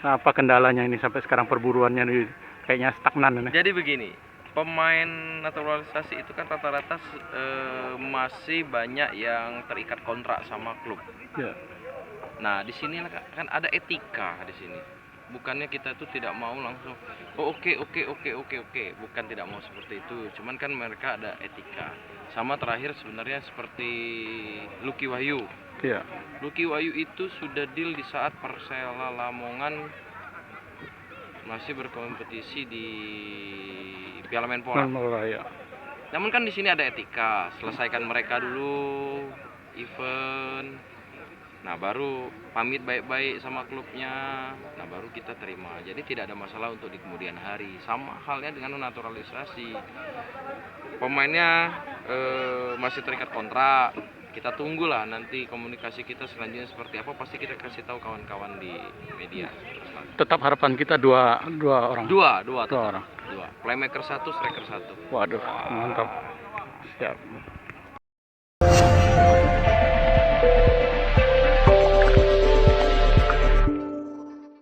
Nah, apa kendalanya ini sampai sekarang perburuannya ini kayaknya stagnan ini? Jadi begini, pemain naturalisasi itu kan rata-rata masih banyak yang terikat kontrak sama klub. Ya. Nah, di sini kan ada etika di sini. Bukannya kita tuh tidak mau langsung, oh oke, bukan tidak mau seperti itu. Cuman kan mereka ada etika. Sama terakhir sebenarnya seperti Lucky Wahyu. Iya. Lucky Wahyu itu sudah deal di saat Persela Lamongan masih berkompetisi di Piala Menpora. Ya. Namun kan di sini ada etika, selesaikan mereka dulu event. Nah, baru pamit baik-baik sama klubnya. Nah, baru kita terima. Jadi tidak ada masalah untuk di kemudian hari. Sama halnya dengan naturalisasi. Pemainnya masih terikat kontrak. Kita tunggulah nanti komunikasi kita selanjutnya seperti apa, pasti kita kasih tahu kawan-kawan di media. Tetap harapan kita dua orang. Dua orang. Playmaker 1, striker 1. Waduh, mantap. Siap.